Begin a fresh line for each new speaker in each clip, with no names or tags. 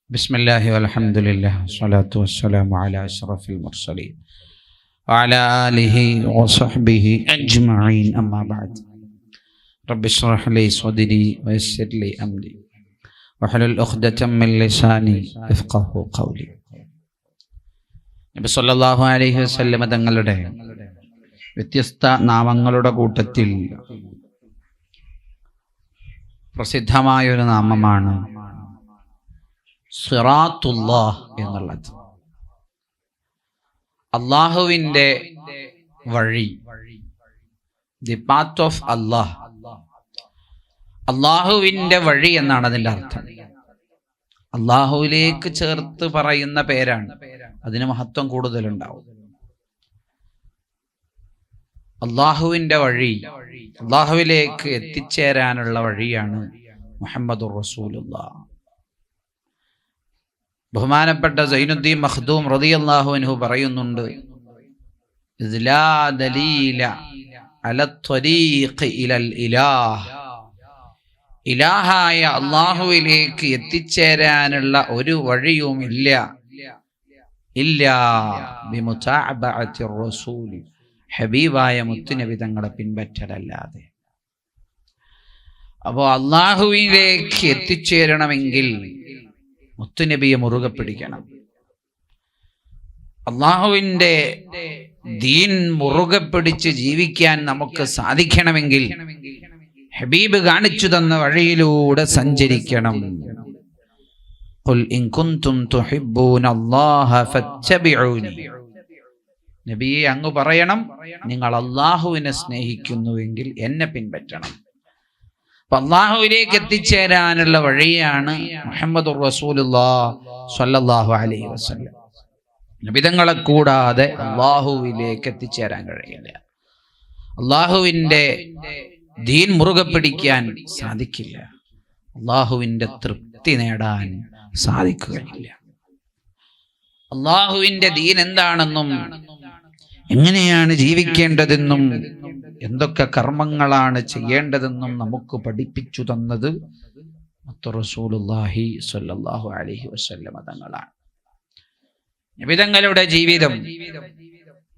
ബിസ്മില്ലാഹി വൽഹംദുലില്ലാഹി വസ്സലാത്തു വസ്സലാമു അലാ അഷ്റഫിൽ മുർസലീൻ വഅലാ ആലിഹി വസഹ്ബിഹി അജ്മഈൻ അമ്മാ ബഅദ്. റബ്ബി ഇശ്റഹ് ലി സ്വദ്രി വയസ്സിർ ലി അംരി വഹ്ലുൽ ഉഖ്ദതം മിൻ ലിസാനി യഫ്ഖഹു ഖൗലി. നബി സല്ലല്ലാഹു അലൈഹി വസല്ലം തങ്ങളുടെ വ്യത്യസ്ത നാമങ്ങളുടെ കൂട്ടത്തിൽ പ്രസിദ്ധമായൊരു നാമമാണ് സിറാത്തുല്ലാഹ് എന്നുള്ളത്. അള്ളാഹുവിൻ്റെ വഴി, ദി പാത്ത് ഓഫ് അല്ലാഹ്. അള്ളാഹുവിൻ്റെ വഴി എന്നാണ് അതിൻ്റെ അർത്ഥം. അള്ളാഹുവിലേക്ക് ചേർത്ത് പറയുന്ന പേരാണ്, അതിന് മഹത്വം കൂടുതലുണ്ടാവും. അള്ളാഹുവിൻ്റെ വഴി, അള്ളാഹുവിലേക്ക് എത്തിച്ചേരാനുള്ള വഴിയാണ് മുഹമ്മദുർ റസൂലുള്ളാഹ്. ബഹുമാനപ്പെട്ട സൈനുദ്ദീൻ മഖ്ദൂം റളിയല്ലാഹു അൻഹു പറയുന്നുണ്ട്, ലാ ദലീല അല ത്വരീഖ് ഇലൽ ഇലാഹ്. ഇലാഹായ അള്ളാഹുവിലേക്ക് എത്തിച്ചേരാനുള്ള ഒരു വഴിയും ഇല്ല ബിമുതാഅബഅത്തി റസൂൽ, ഹബീബായ മുത്തുനബി തങ്ങളെ പിൻപറ്റലല്ലാതെ. അപ്പോൾ അള്ളാഹുവിലേക്ക് എത്തിച്ചേരണമെങ്കിൽ മുത്തുനബിയെ മുറുകെ പിടിക്കണം. അള്ളാഹുവിൻ്റെ ദീൻ മുറുകെ പിടിച്ച് ജീവിക്കാൻ നമുക്ക് സാധിക്കണമെങ്കിൽ ഹബീബ് കാണിച്ചു തന്ന വഴിയിലൂടെ സഞ്ചരിക്കണം. ഖുൽ ഇൻ കുൻതും തുഹിബ്ബൂനല്ലാഹ ഫത്തബിഊനി. നബിയെ അങ്ങ് പറയണം, നിങ്ങൾ അള്ളാഹുവിനെ സ്നേഹിക്കുന്നുവെങ്കിൽ എന്നെ പിൻപറ്റണം. അള്ളാഹുവിലേക്ക് എത്തിച്ചേരാനുള്ള വഴിയാണ് മുഹമ്മദുർ റസൂലുള്ളാഹി സ്വല്ലല്ലാഹു അലൈഹി വസല്ലം. നബിതങ്ങളെ കൂടാതെ അള്ളാഹുവിലേക്ക് എത്തിച്ചേരാൻ കഴിയില്ല. അള്ളാഹുവിൻ്റെ ദീൻ മുറുകെ പിടിക്കാൻ സാധിക്കില്ല. അള്ളാഹുവിൻ്റെ തൃപ്തി നേടാൻ സാധിക്കുകയില്ല. അള്ളാഹുവിൻ്റെ ദീൻ എന്താണെന്നും എങ്ങനെയാണ് ജീവിക്കേണ്ടതെന്നും എന്തൊക്കെ കർമ്മങ്ങളാണ് ചെയ്യേണ്ടതെന്നും നമുക്ക് പഠിപ്പിച്ചു തന്നത് റസൂലുള്ളാഹി സ്വല്ലല്ലാഹു അലൈഹി വസല്ലം തങ്ങളാണ്. നബിതങ്ങളുടെ ജീവിതം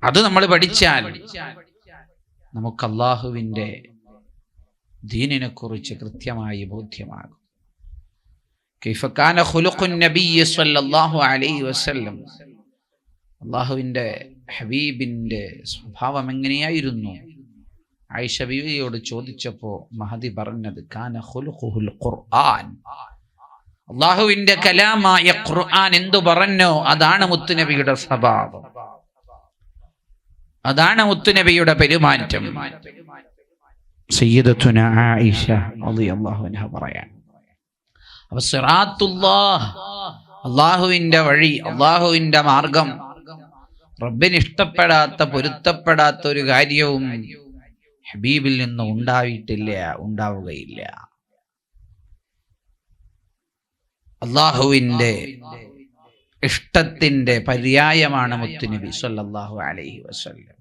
അത് നമ്മൾ പഠിച്ചാൽ നമുക്ക് അള്ളാഹുവിൻ്റെ ദീനിനെ കുറിച്ച് കൃത്യമായി ബോധ്യമാകും. കൈഫ കാന ഖുലുഖുൻ നബിയ്യി സ്വല്ലല്ലാഹു അലൈഹി വസല്ലം, അള്ളാഹുവിൻ്റെ ഹബീബിൻ്റെ സ്വഭാവം എങ്ങനെയായിരുന്നു? ആയിഷ ബീവിയോട് ചോദിച്ചപ്പോൾ മഹദി പറഞ്ഞത് കാന ഖുലുഖുൽ ഖുർആൻ, അള്ളാഹുവിൻ്റെ കലാമായ ഖുർആൻ എന്തു പറഞ്ഞോ അതാണ് മുത്തുനബിയുടെ സ്വഭാവം, അതാണ് മുത്തുനബിയുടെ പെരുമാറ്റം. സയ്യിദത്തുന ആയിഷ റളിയല്ലാഹു അൻഹ പറയാൻ. അപ്പോൾ സിറാത്തുല്ലാഹ്, അള്ളാഹുവിൻ്റെ വഴി, അള്ളാഹുവിൻ്റെ മാർഗം, റബ്ബിന് ഇഷ്ടപ്പെടാത്ത പൊരുത്തപ്പെടാത്ത ഒരു കാര്യവും ഹബീബിൽ നിന്ന് ഉണ്ടാവുകയില്ല. അള്ളാഹുവിൻ്റെ ഇഷ്ടത്തിൻ്റെ പര്യായമാണ് മുത്തുനബി സ്വല്ലല്ലാഹു അലൈഹി വസല്ലം.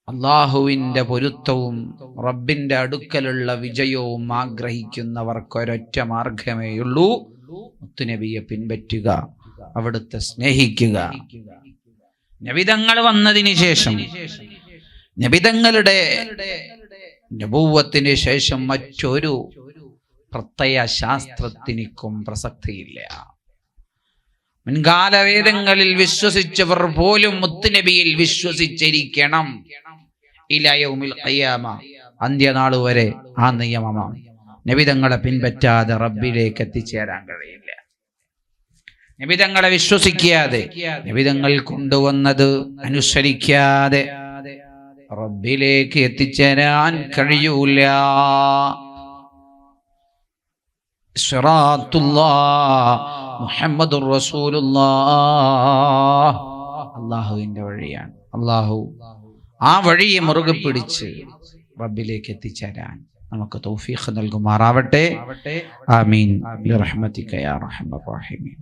അള്ളാഹുവിൻ്റെ പൊരുത്തവും റബ്ബിൻ്റെ അടുക്കലുള്ള വിജയവും ആഗ്രഹിക്കുന്നവർക്കൊരൊറ്റ മാർഗമേയുള്ളൂ, മുത്തുനബിയെ പിൻപറ്റുക, അവിടുത്തെ സ്നേഹിക്കുക. നബിതങ്ങൾ വന്നതിന് ശേഷം, നബിതങ്ങളുടെ നബുവത്തിന് ശേഷം മറ്റൊരു പ്രത്യയ ശാസ്ത്രത്തിനും പ്രസക്തിയില്ല. മുൻകാല വേദങ്ങളിൽ വിശ്വസിച്ചവർ പോലും മുത്തുനബിയിൽ വിശ്വസിച്ചിരിക്കണം. ഇലാ യൗമിൽ ഖിയാമ, അന്ത്യനാൾ വരെ ആ നിയമമാണ്. നബിതങ്ങളെ പിൻപറ്റാതെ റബ്ബിലേക്ക് എത്തിച്ചേരാൻ കഴിയില്ല. നബിതങ്ങളെ വിശ്വസിക്കാതെ, നബിതങ്ങൾ കൊണ്ടുവന്നത് അനുസരിക്കാതെ റബ്ബിലേക്ക് എത്തിച്ചേരാൻ കഴിയൂല. സിറാത്തുല്ലാഹ് മുഹമ്മദുർ റസൂലുള്ളാഹ് അള്ളാഹുവിൻ്റെ വഴിയാണ്. അള്ളാഹു ആ വഴിയെ മുറുകെ പിടിച്ച് റബ്ബിലേക്ക് എത്തിച്ചേരാൻ നമുക്ക് തൗഫീഖ് നൽകുമാറാവട്ടെ. ആമീൻ ബിറഹ്മതിക യാ അർഹമർ റഹീമീൻ.